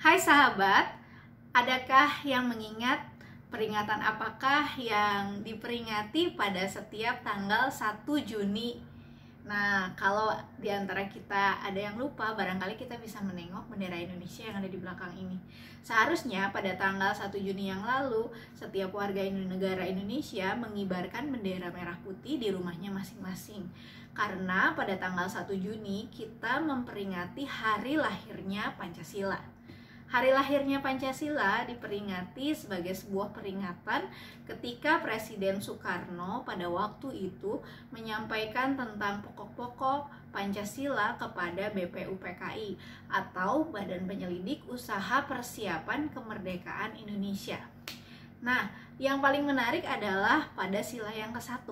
Hai sahabat, adakah yang mengingat peringatan apakah yang diperingati pada setiap tanggal 1 Juni? Nah, kalau di antara kita ada yang lupa, barangkali kita bisa menengok bendera Indonesia yang ada di belakang ini. Seharusnya pada tanggal 1 Juni yang lalu, setiap warga negara Indonesia mengibarkan bendera merah putih di rumahnya masing-masing. Karena pada tanggal 1 Juni kita memperingati hari lahirnya Pancasila. Hari lahirnya Pancasila diperingati sebagai sebuah peringatan ketika Presiden Soekarno pada waktu itu menyampaikan tentang pokok-pokok Pancasila kepada BPUPKI atau Badan Penyelidik Usaha Persiapan Kemerdekaan Indonesia. Nah, yang paling menarik adalah pada sila yang ke-1,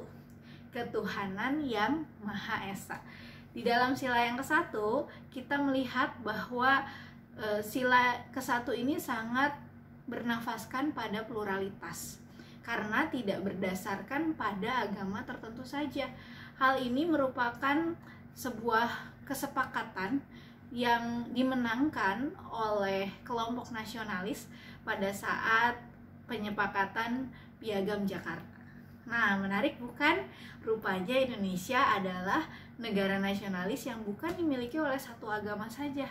ketuhanan yang Maha Esa. Di dalam sila yang ke-1 kita melihat bahwa sila ke-1 ini sangat bernafaskan pada pluralitas karena tidak berdasarkan pada agama tertentu saja. Hal ini merupakan sebuah kesepakatan yang dimenangkan oleh kelompok nasionalis pada saat penyepakatan Piagam Jakarta. Nah, menarik bukan? Rupanya Indonesia adalah negara nasionalis yang bukan dimiliki oleh satu agama saja.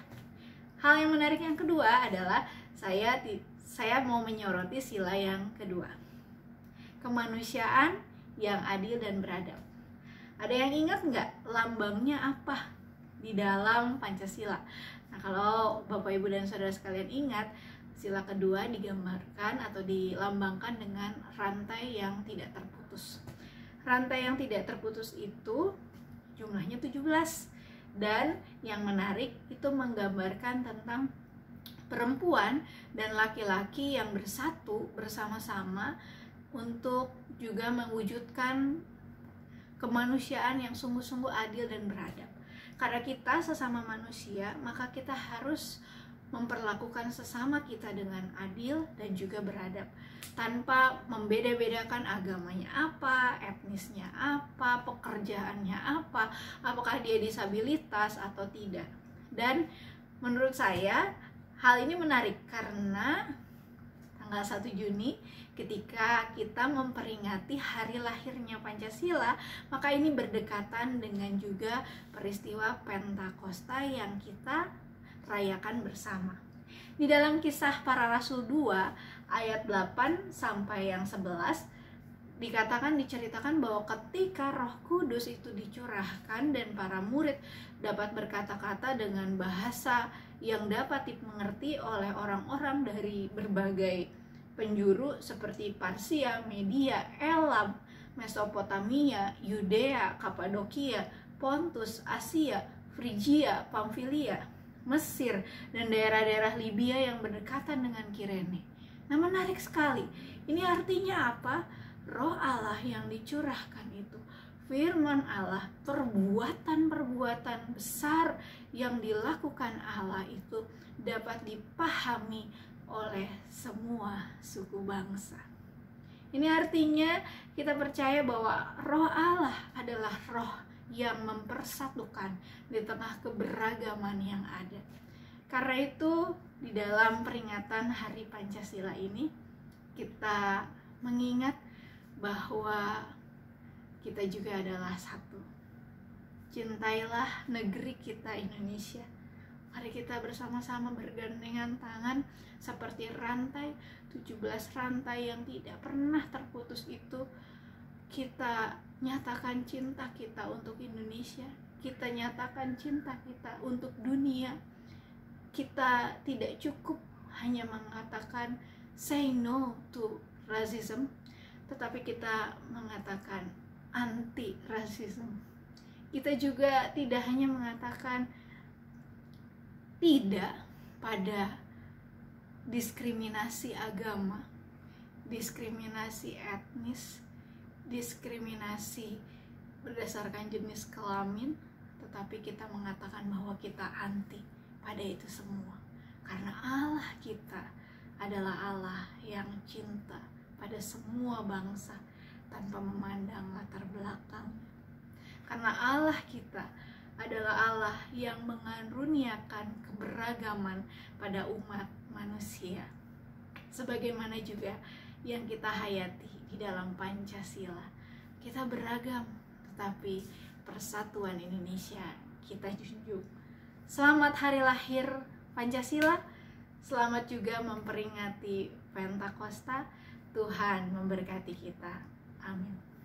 Hal yang menarik yang kedua adalah saya mau menyoroti sila yang kedua, kemanusiaan yang adil dan beradab. Ada yang ingat nggak lambangnya apa di dalam Pancasila? Nah, kalau Bapak Ibu dan Saudara sekalian ingat, sila kedua digambarkan atau dilambangkan dengan rantai yang tidak terputus. Rantai yang tidak terputus itu jumlahnya 17. Dan yang menarik itu menggambarkan tentang perempuan dan laki-laki yang bersatu bersama-sama untuk juga mewujudkan kemanusiaan yang sungguh-sungguh adil dan beradab. Karena kita sesama manusia, maka kita harus memperlakukan sesama kita dengan adil dan juga beradab, tanpa membeda-bedakan agamanya apa, etnisnya apa, pekerjaannya apa, apakah dia disabilitas atau tidak. Dan menurut saya hal ini menarik karena tanggal 1 Juni ketika kita memperingati hari lahirnya Pancasila, maka ini berdekatan dengan juga peristiwa Pentakosta yang kita rayakan bersama. Di dalam Kisah Para Rasul 2 ayat 8 sampai yang 11 diceritakan bahwa ketika Roh Kudus itu dicurahkan dan para murid dapat berkata-kata dengan bahasa yang dapat dimengerti oleh orang-orang dari berbagai penjuru seperti Parsia, Media, Elam, Mesopotamia, Yudea, Kapadokia, Pontus, Asia, Frigia, Pamfilia, Mesir, dan daerah-daerah Libya yang berdekatan dengan Kirene. Nah, menarik sekali. Ini artinya apa? Roh Allah yang dicurahkan itu, firman Allah, perbuatan-perbuatan besar yang dilakukan Allah itu dapat dipahami oleh semua suku bangsa. Ini artinya kita percaya bahwa Roh Allah adalah roh yang mempersatukan di tengah keberagaman yang ada. Karena itu di dalam peringatan Hari Pancasila ini kita mengingat bahwa kita juga adalah satu. Cintailah negeri kita Indonesia. Mari kita bersama-sama bergandengan tangan seperti rantai 17 rantai yang tidak pernah terputus itu. Kita nyatakan cinta kita untuk Indonesia, kita nyatakan cinta kita untuk dunia. Kita tidak cukup hanya mengatakan say no to racism, tetapi kita mengatakan anti racism. Kita juga tidak hanya mengatakan tidak pada diskriminasi agama, diskriminasi etnis, diskriminasi berdasarkan jenis kelamin, tetapi kita mengatakan bahwa kita anti pada itu semua. Karena Allah kita adalah Allah yang cinta pada semua bangsa tanpa memandang latar belakang. Karena Allah kita adalah Allah yang mengaruniakan keberagaman pada umat manusia. Sebagaimana juga yang kita hayati di dalam Pancasila. Kita beragam, tetapi persatuan Indonesia kita junjung. Selamat hari lahir Pancasila. Selamat juga memperingati Pentakosta. Tuhan memberkati kita. Amin.